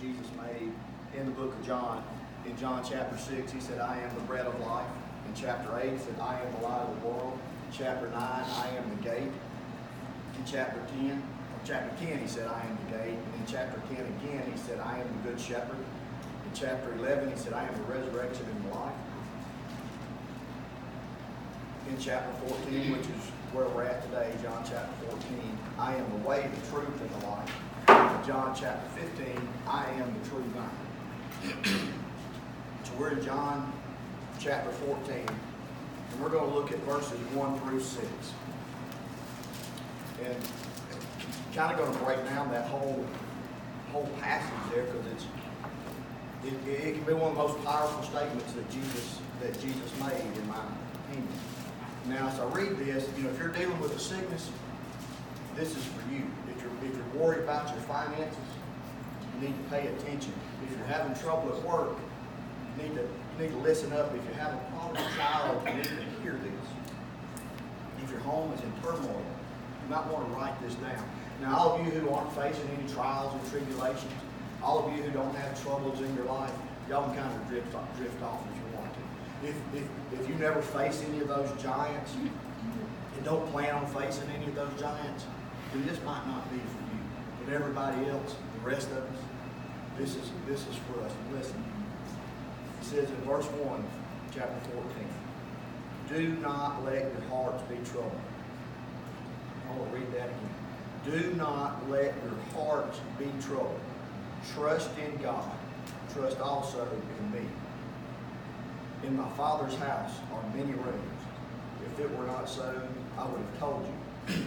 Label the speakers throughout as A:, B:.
A: Jesus made in the book of John. In John chapter 6, he said, I am the bread of life. In chapter 8, he said, I am the light of the world. In chapter 9, I am the gate. In chapter 10, he said, I am the gate. And in chapter 10 again, he said, I am the good shepherd. In chapter 11, he said, I am the resurrection and the life. In chapter 14, which is where we're at today, John chapter 14, I am the way, the truth, and the life. In John chapter 15, I am the true vine. So we're in John chapter 14, and we're going to look at verses 1 through 6. And kind of going to break down that whole passage there, because it can be one of the most powerful statements that Jesus made, in my opinion. Now, as I read this, if you're dealing with a sickness, this is for you. If you're worried about your finances, you need to pay attention. If you're having trouble at work, you need to listen up. If you have a problem with a child, you need to hear this. If your home is in turmoil, you might want to write this down. Now, all of you who aren't facing any trials and tribulations, all of you who don't have troubles in your life, y'all can kind of drift off if you want to. If you never face any of those giants, and don't plan on facing any of those giants, then this might not be for you. But everybody else, the rest of us, this is for us. Listen. It says in verse 1, chapter 14, do not let your hearts be troubled. I want to read that again. Do not let your hearts be troubled. Trust in God. Trust also in me. In my Father's house are many rooms. If it were not so, I would have told you.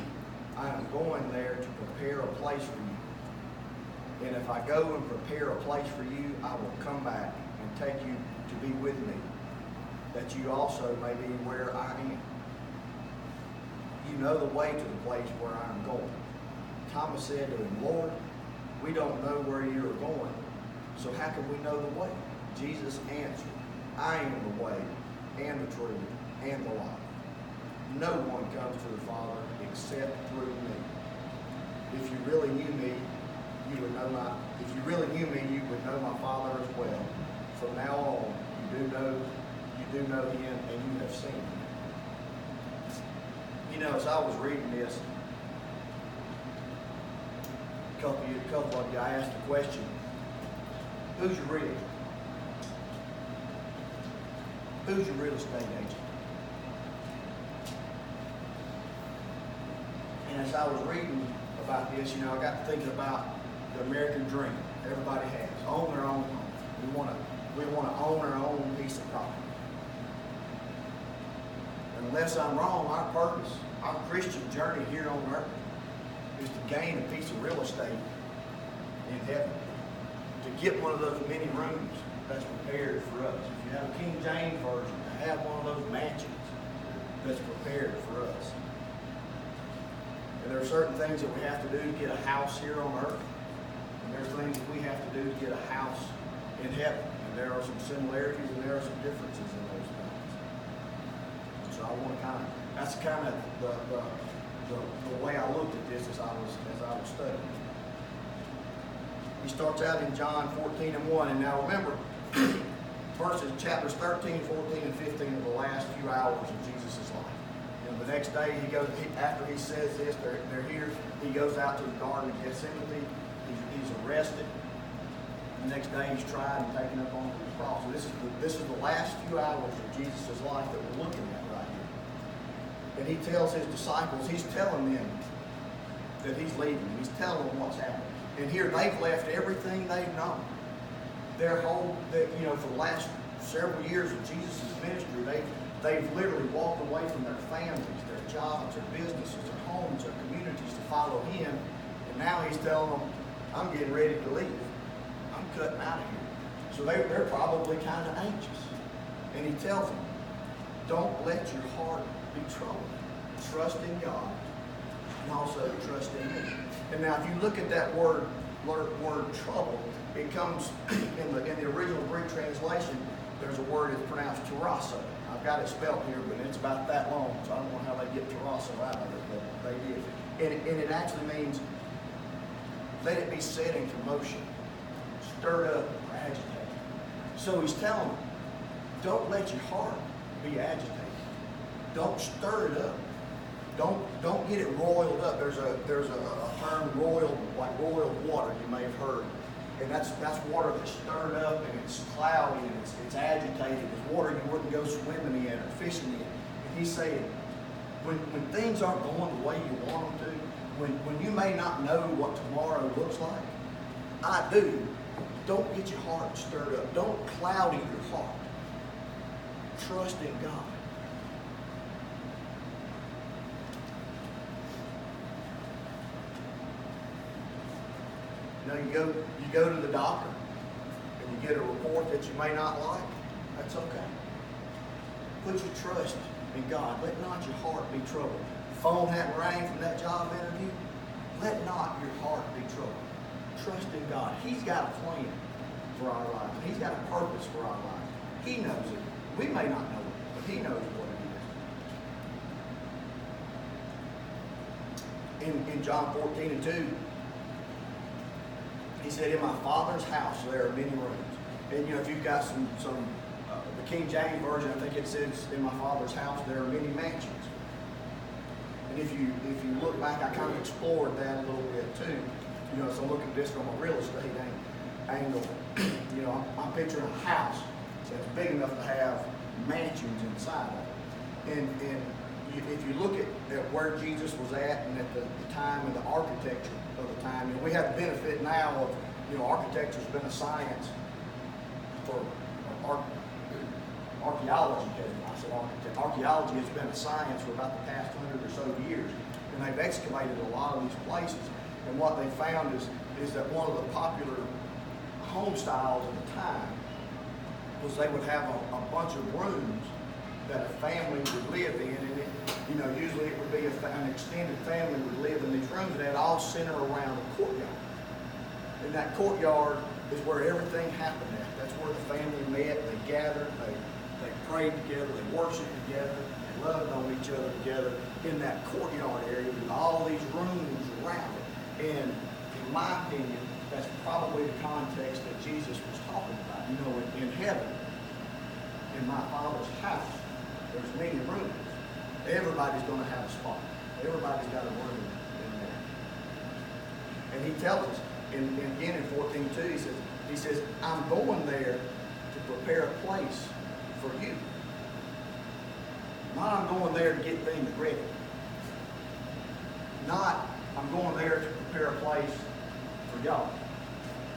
A: I am going there to prepare a place for you. And if I go and prepare a place for you, I will come back and take you to be with me, that you also may be where I am. You know the way to the place where I am going. Thomas said to him, Lord, we don't know where you are going, so how can we know the way? Jesus answered, I am the way, and the truth, and the life. No one comes to the Father except through me. If you really knew me, you would know my Father as well. From now on, you do know him, and you have seen him. As I was reading this, a couple of you, I asked the question, who's your realtor? Who's your real estate agent? And as I was reading about this, I got to thinking about the American dream. Everybody has. Own their own home. We want to own our own piece of property. Unless I'm wrong, our purpose, our Christian journey here on earth is to gain a piece of real estate in heaven. To get one of those many rooms that's prepared for us. If you have a King James version, to have one of those mansions that's prepared for us. And there are certain things that we have to do to get a house here on earth. And there's things that we have to do to get a house in heaven. And there are some similarities and there are some differences in those things. So I want to that's kind of the way I looked at this as I was studying. He starts out in John 14:1, and now remember, chapters 13, 14, and 15 are the last few hours of Jesus' life. The next day, after he says this, they're here, he goes out to the Garden of Gethsemane, he's arrested. The next day, he's tried and taken up onto the cross. So this is the last few hours of Jesus' life that we're looking at right here. And he tells his disciples, he's telling them that he's leaving. He's telling them what's happening. And here, they've left everything they've known. For the last several years of Jesus' ministry, they've literally walked away from their families, their jobs, their businesses, their homes, their communities to follow him. And now he's telling them, I'm getting ready to leave. I'm cutting out of here. So they're probably kind of anxious. And he tells them, don't let your heart be troubled. Trust in God and also trust in me. And now if you look at that word trouble, it comes in the original Greek translation, there's a word that's pronounced tarasso. I've got it spelled here, but it's about that long, so I don't know how they get tarasso out of it, but they did. And it actually means let it be set in commotion, stirred up or agitated. So he's telling them, don't let your heart be agitated. Don't stir it up. Don't get it roiled up. There's a term, roiled, like roiled water, you may have heard. And that's water that's stirred up and it's cloudy and it's agitated. It's water you wouldn't go swimming in or fishing in. And he's saying, when things aren't going the way you want them to, when you may not know what tomorrow looks like, I do. Don't get your heart stirred up. Don't cloudy your heart. Trust in God. You know, you go to the doctor and you get a report that you may not like. That's okay. Put your trust in God. Let not your heart be troubled. The phone hadn't rang from that job interview. Let not your heart be troubled. Trust in God. He's got a plan for our lives. He's got a purpose for our lives. He knows it. We may not know it, but He knows what it is. In John 14:2, He said, in my Father's house there are many rooms. And you know, if you've got some the King James Version, I think it says, in my Father's house there are many mansions. And if you look back, I kind of explored that a little bit too. You know, so look at this from a real estate angle. You know, I'm picturing a house that's big enough to have mansions inside of it. And if you look at where Jesus was at and at the time of the architecture of the time, you know, we have the benefit now of, you know, architecture's been a science for archaeology. I said architecture. Archaeology has been a science for about the past 100 or so years, and they've excavated a lot of these places. And what they found is that one of the popular home styles at the time was they would have a bunch of rooms that a family would live in, and it, you know, usually it would be an extended family would live in these rooms, and they'd all center around a courtyard. And that courtyard is where everything happened at. That's where the family met, they gathered, they prayed together, they worshiped together, they loved on each other together in that courtyard area with all these rooms around it. And in my opinion, that's probably the context that Jesus was talking about. You know, in heaven, in my Father's house, there's many rooms. Everybody's going to have a spot. Everybody's got a room in there. And he tells us, again in 14:2, he says, I'm going there to prepare a place for you. Not I'm going there to get things ready. Not I'm going there to prepare a place for y'all.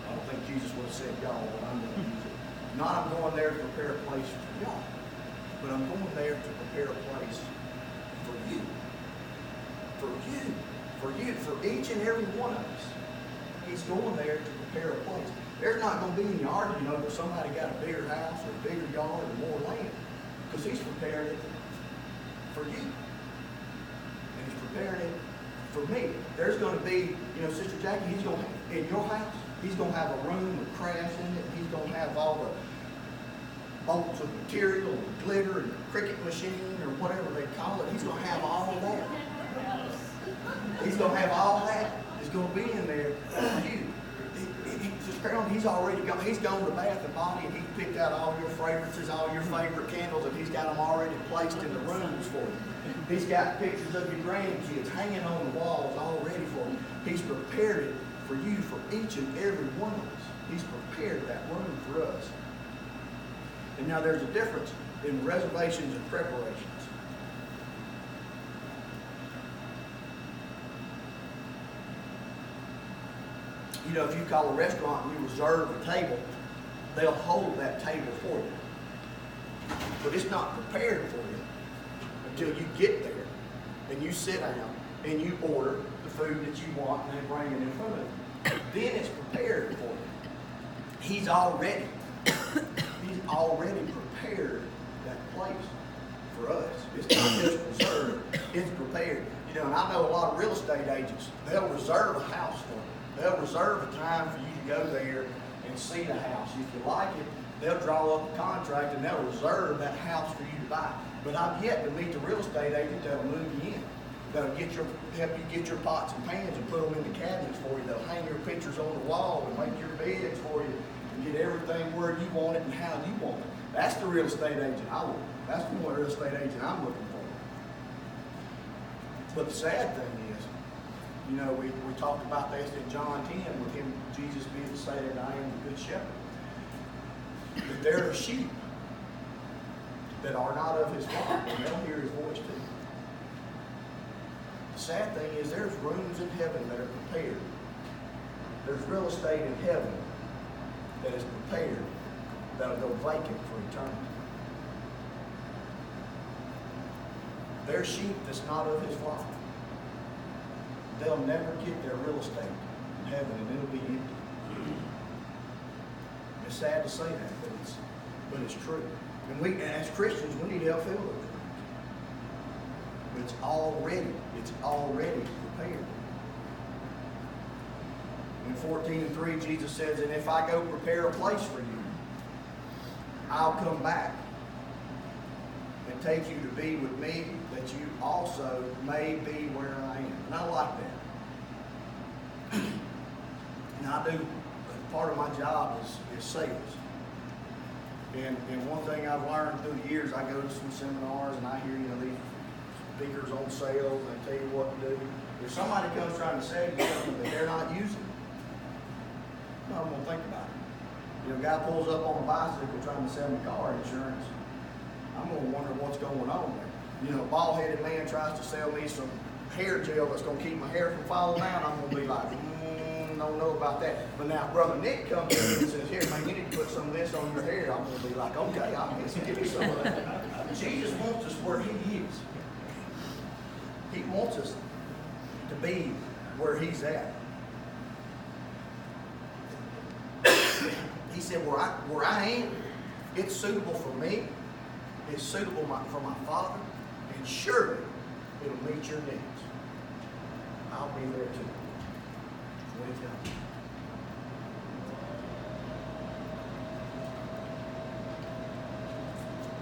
A: I don't think Jesus would have said y'all, but I'm going to use it. Not I'm going there to prepare a place for y'all, but I'm going there to prepare a place for you. For you. For you. For each and every one of us. He's going there to prepare a place. There's not going to be any argument over somebody got a bigger house or a bigger yard or more land, because He's prepared it for you. And He's preparing it for me. There's going to be, you know, Sister Jackie, He's going to, in your house, He's going to have a room with crafts in it. He's going to have all the bolts of material and glitter and cricket machine or whatever they call it. He's going to have all of that. He's going to have all that. It's going to be in there for you. He's already gone. He's gone to Bath and Body and He's picked out all your fragrances, all your favorite candles, and He's got them already placed in the rooms for you. He's got pictures of your grandkids hanging on the walls already for you. He's prepared it for you, for each and every one of us. He's prepared that room for us. And now there's a difference in reservations and preparations. You know, if you call a restaurant and you reserve a table, they'll hold that table for you. But it's not prepared for you until you get there and you sit down and you order the food that you want and they bring it in front of you. Then it's prepared for you. He's already prepared that place for us. It's not just reserved, it's prepared. You know, and I know a lot of real estate agents, they'll reserve a house for you. They'll reserve a time for you to go there and see the house. If you like it, they'll draw up a contract and they'll reserve that house for you to buy. But I've yet to meet the real estate agent that'll move you in. They'll help you get your pots and pans and put them in the cabinets for you. They'll hang your pictures on the wall and make your beds for you everything where you want it and how you want it. That's the real estate agent I want. That's the real estate agent I'm looking for. But the sad thing is, you know, we talked about this in John 10 with him, Jesus being stated, I am the good shepherd. But there are sheep that are not of his flock, and they'll hear his voice too. The sad thing is there's rooms in heaven that are prepared. There's real estate in heaven that is prepared that'll go vacant for eternity. There's sheep that's not of his flock. They'll never get their real estate in heaven, and it'll be empty. It's sad to say that, but it's true. And we, as Christians, we need to help fill those rooms. It's already prepared. In 14:3, Jesus says, and if I go prepare a place for you, I'll come back and take you to be with me, that you also may be where I am. And I like that. And I do, part of my job is sales. And one thing I've learned through the years, I go to some seminars and I hear, you know, these speakers on sales, and they tell you what to do. If somebody comes trying to sell you something that they're not using, I'm not going to think about it. You know, a guy pulls up on a bicycle trying to sell me car insurance, I'm going to wonder what's going on there. You know, a bald-headed man tries to sell me some hair gel that's going to keep my hair from falling down, I'm going to be like, don't know about that. But now Brother Nick comes in and says, here, man, you need to put some of this on your hair. I'm going to be like, okay, I'll give you some of that. Jesus wants us where he is. He wants us to be where he's at. He said, where I am, it's suitable for me. It's suitable for my Father. And surely it'll meet your needs. I'll be there too.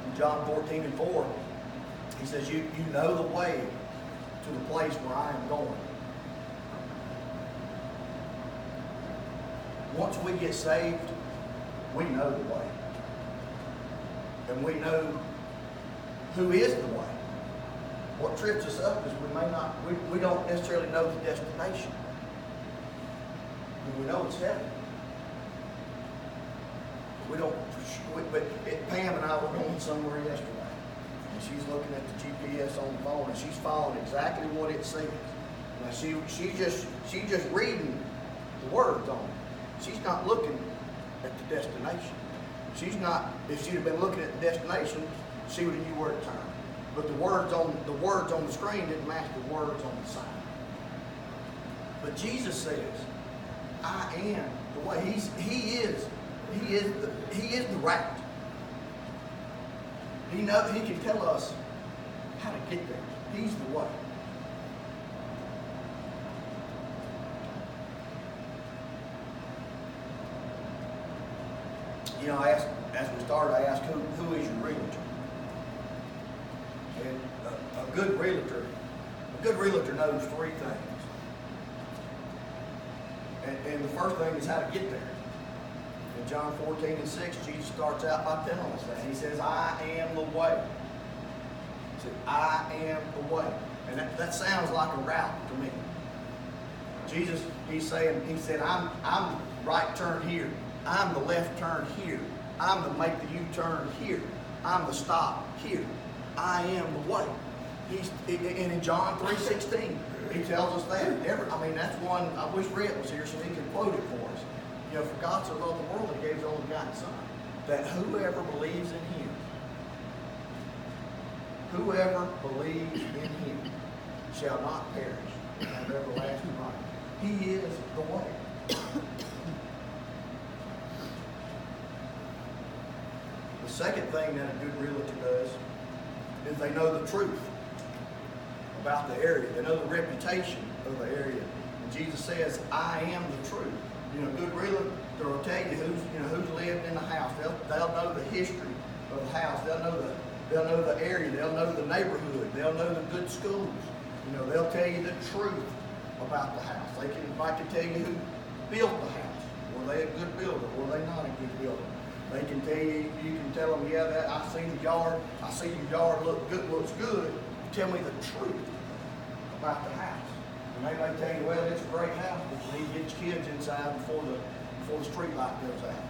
A: In John 14:4, he says, you know the way to the place where I am going. Once we get saved, we know the way. And we know who is the way. What trips us up is we don't necessarily know the destination. We know it's heaven. But Pam and I were going somewhere yesterday, and she's looking at the GPS on the phone, and she's following exactly what it says. Now she's just reading the words on it. She's not looking at the destination. If she'd have been looking at the destination, she would have knew where to turn. But the words on the screen didn't match the words on the sign. But Jesus says, I am the way. He is the route. He can tell us how to get there. He's the way. You know, as we started, I asked who is your realtor? And a good realtor knows three things. And the first thing is how to get there. In John 14:6, Jesus starts out by telling us that. He says, I am the way. He said, I am the way. And that sounds like a route to me. Jesus, he said, I'm right turn here. I'm the left turn here. I'm the make the U-turn here. I'm the stop here. I am the way. And in John 3:16, he tells us that. That's one, I wish Red was here so he could quote it for us. You know, for God so loved the world, he gave his only begotten Son, that whoever believes in him, shall not perish, but have everlasting life. He is the way. The second thing that a good realtor does is they know the truth about the area. They know the reputation of the area. And Jesus says, I am the truth. You know, good realtor will tell you who's lived in the house. They'll know the history of the house. They'll know the area. They'll know the neighborhood. They'll know the good schools. You know, they'll tell you the truth about the house. They can tell you who built the house. Were they a good builder? Were they not a good builder? They can tell you, you can tell them, yeah, that I see the yard, I see your yard looks good. Tell me the truth about the house. And they may tell you, well, it's a great house, but you need to get your kids inside before the street light goes out.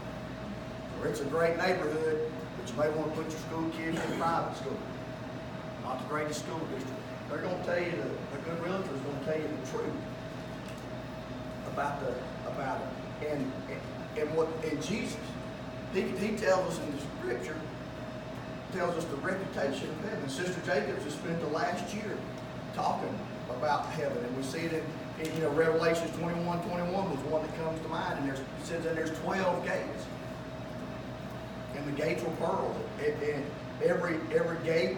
A: Or it's a great neighborhood, but you may want to put your school kids in private school, not the greatest school district. They're going to tell you, a good realtor is going to tell you the truth about it. And Jesus, he tells us in the scripture, tells us the reputation of heaven. Sister Jacobs has spent the last year talking about heaven, and we see it in Revelations 21:21 was one that comes to mind, and it says that there's 12 gates, and the gates were pearls, and every gate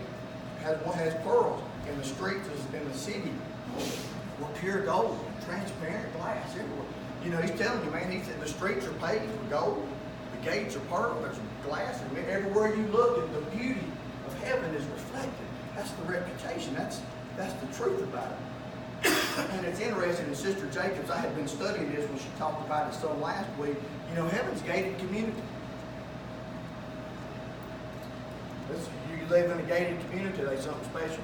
A: has pearls, and the streets in the city were pure gold, transparent glass everywhere. He's telling you, man, he said the streets are paved with gold, the gates are pearl, there's glass, and everywhere you look, and the beauty of heaven is reflected. That's the reputation. That's the truth about it. And it's interesting, in Sister Jacobs, I had been studying this when she talked about it some last week. Heaven's gated community. You live in a gated community, there's something special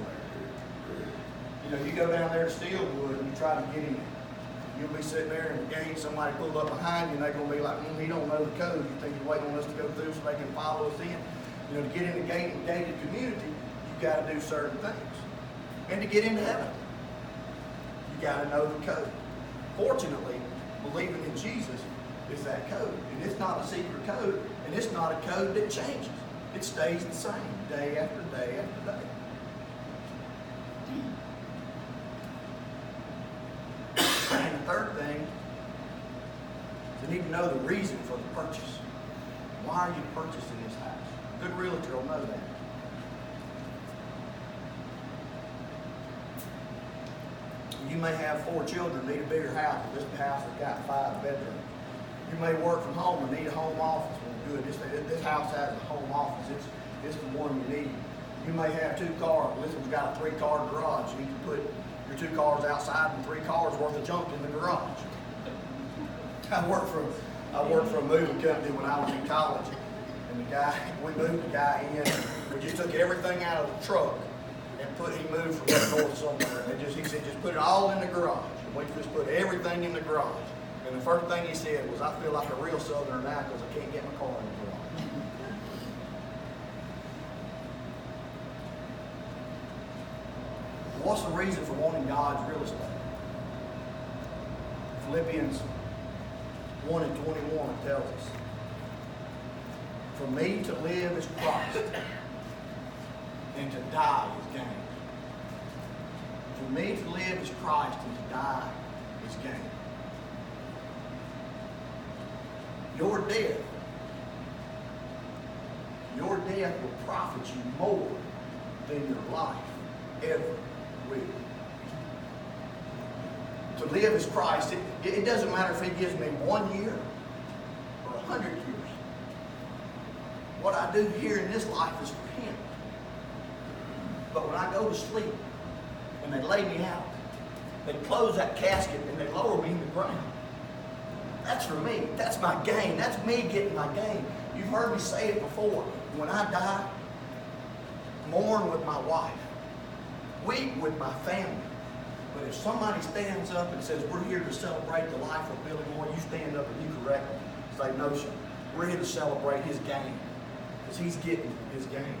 A: there. You go down there to Steelwood and you try to get in. You'll be sitting there in the gate, somebody pulled up behind you, and they're going to be like, he don't know the code. You think he's waiting on us to go through so they can follow us in. To get in the gated community, you got to do certain things. And to get into heaven, you got to know the code. Fortunately, believing in Jesus is that code. And it's not a secret code, and it's not a code that changes. It stays the same day after day after day. And the third thing is you need to know the reason for the purchase. Why are you purchasing this house? A good realtor will know that. You may have 4 children, need a bigger house. This house has got 5 bedrooms. You may work from home and need a home office. Well, good. This house has a home office. It's the one you need. You may have 2 cars. This one's got a 3-car garage. You can put your 2 cars outside and 3 cars worth of junk in the garage. I worked for a moving company when I was in college, and we moved the guy in. We just took everything out of the truck and he moved from up north somewhere. And he said, just put it all in the garage. And we just put everything in the garage. And the first thing he said was, I feel like a real Southerner now because I can't get my car in the garage. What's the reason for wanting God's real estate? Philippians 1:21 tells us, for me to live is Christ, and to die is gain. For me to live is Christ, and to die is gain. Your death will profit you more than your life ever will. To live as Christ, it doesn't matter if He gives me 1 year or 100 years. What I do here in this life is for Him. But when I go to sleep and they lay me out, they close that casket and they lower me in the ground. That's for me. That's my gain. That's me getting my gain. You've heard me say it before. When I die, mourn with my wife. Weep with my family. But if somebody stands up and says, we're here to celebrate the life of Billy Moore, you stand up and you correct them. Say, no, sir. We're here to celebrate his gain. Because he's getting his gain.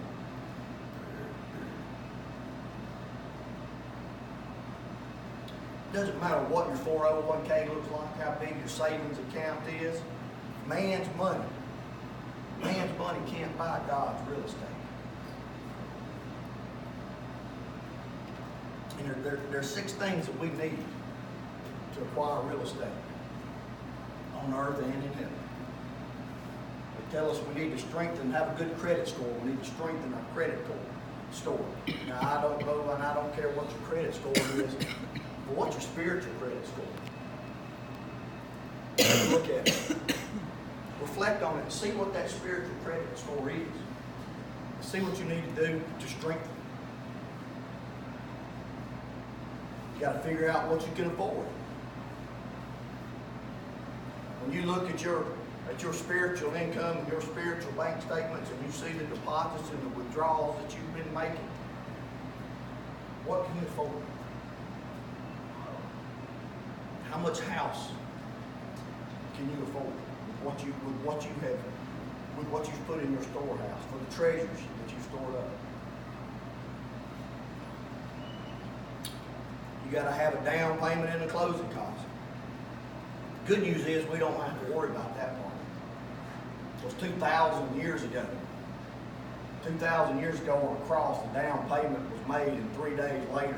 A: It doesn't matter what your 401k looks like, how big your savings account is. Man's money can't buy God's real estate. And there are 6 things that we need to acquire real estate on earth and in heaven. They tell us we need to strengthen, have a good credit score. We need to strengthen our credit score. Now, I don't know, and I don't care what your credit score is, but what's your spiritual credit score? Look at it. Reflect on it and see what that spiritual credit score is. See what you need to do to strengthen. You got to figure out what you can afford. When you look at your at your spiritual income and your spiritual bank statements, and you see the deposits and the withdrawals that you've been making, what can you afford? How much house can you afford with what you've put in your storehouse, for the treasures that you've stored up? You got to have a down payment and a closing cost. Good news is we don't have to worry about that part. It was 2,000 years ago. 2,000 years ago on a cross, the down payment was made, and 3 days later,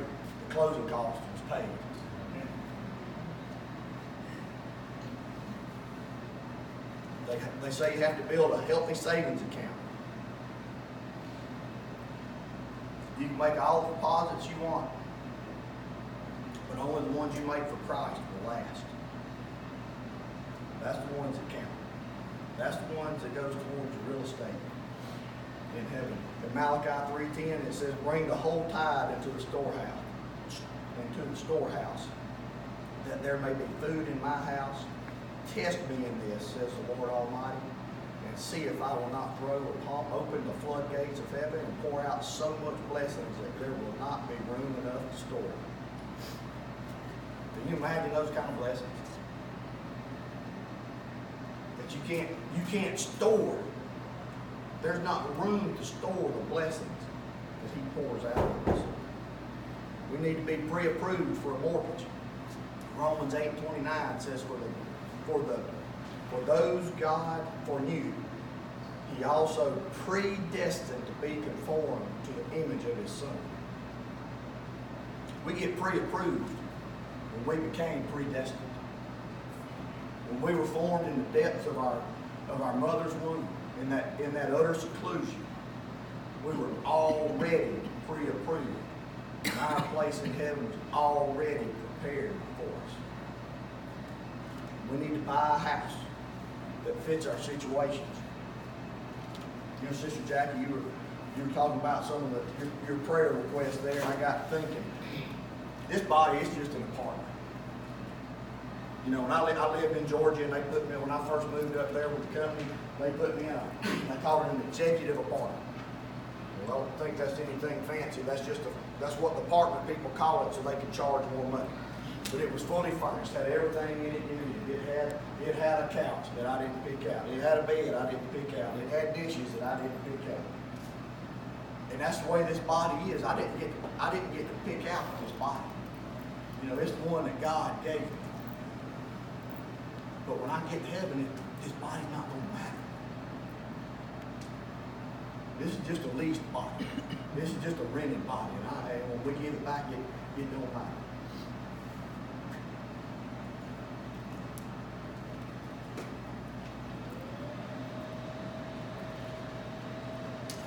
A: the closing cost was paid. They say you have to build a healthy savings account. You can make all the deposits you want, but only the ones you make for Christ will last. That's the ones that count. That's the ones that goes towards the real estate in heaven. In Malachi 3:10, it says, "Bring the whole tithe into the storehouse, that there may be food in my house. Test me in this, says the Lord Almighty, and see if I will not open the floodgates of heaven and pour out so much blessings that there will not be room enough to store." Can you imagine those kind of blessings? That you can't store. There's not room to store the blessings that He pours out on us. We need to be pre-approved for a mortgage. Romans 8:29 says, For those God foreknew, He also predestined to be conformed to the image of His Son. We get pre-approved when we became predestined. When we were formed in the depths of our mother's womb, in that utter seclusion, we were already pre-approved. And our place in heaven was already prepared for us. We need to buy a house that fits our situations. You know, Sister Jackie, you were talking about some of your prayer requests there, and I got thinking, this body is just an apartment. You know, when I lived in Georgia, and when I first moved up there with the company, they put me in they called it an executive apartment. Well, I don't think that's anything fancy. That's what the apartment people call it, so they can charge more money. But it was fully furnished, had everything in it you needed. It had a couch that I didn't pick out. It had a bed I didn't pick out. It had dishes that I didn't pick out. And that's the way this body is. I didn't get to pick out this body. You know, it's the one that God gave me. But when I get to heaven, this body's not going to matter. This is just a leased body. This is just a rented body. And when we give it back, it don't matter.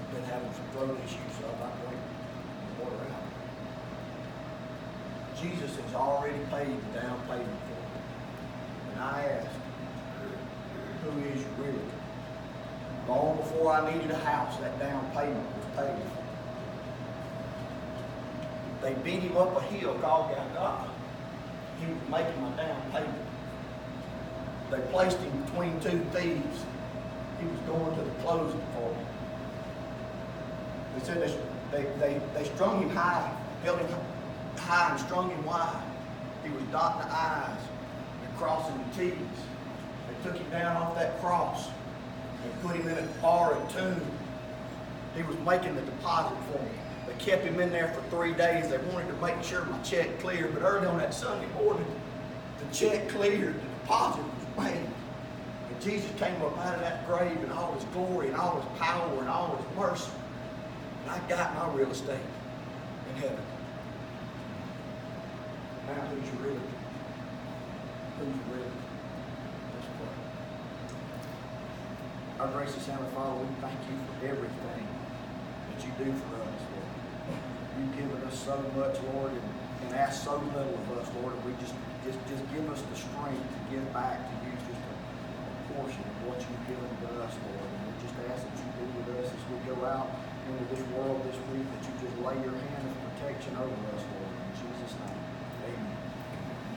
A: I've been having some throat issues, so I'm not drinking water out. Jesus has already paid the down payment for it. And I asked, who is your realtor? Long before I needed a house, that down payment was paid for. They beat him up a hill called Golgotha. He was making my down payment. They placed him between two thieves. He was going to the closing for me. They said they strung him high, held him high and strung him wide. He was dotting the I's and crossing the T's. They took him down off that cross and put him in a borrowed tomb. He was making the deposit for me. They kept him in there for 3 days. They wanted to make sure my check cleared, but early on that Sunday morning, the check cleared, the deposit was made. And Jesus came up out of that grave in all His glory and all His power and all His mercy. And I got my real estate in heaven. Now who's your realtor? Who's your realtor? Let's pray. Our gracious Heavenly Father, we thank You for everything that You do for us, Lord. You've given us so much, Lord, and asked so little of us, Lord, and we just give us the strength to give back to You just a portion of what You've given to us, Lord. And we just ask that You be with us as we go out into this world this week, that You just lay Your hand of protection over us, Lord, in Jesus' name.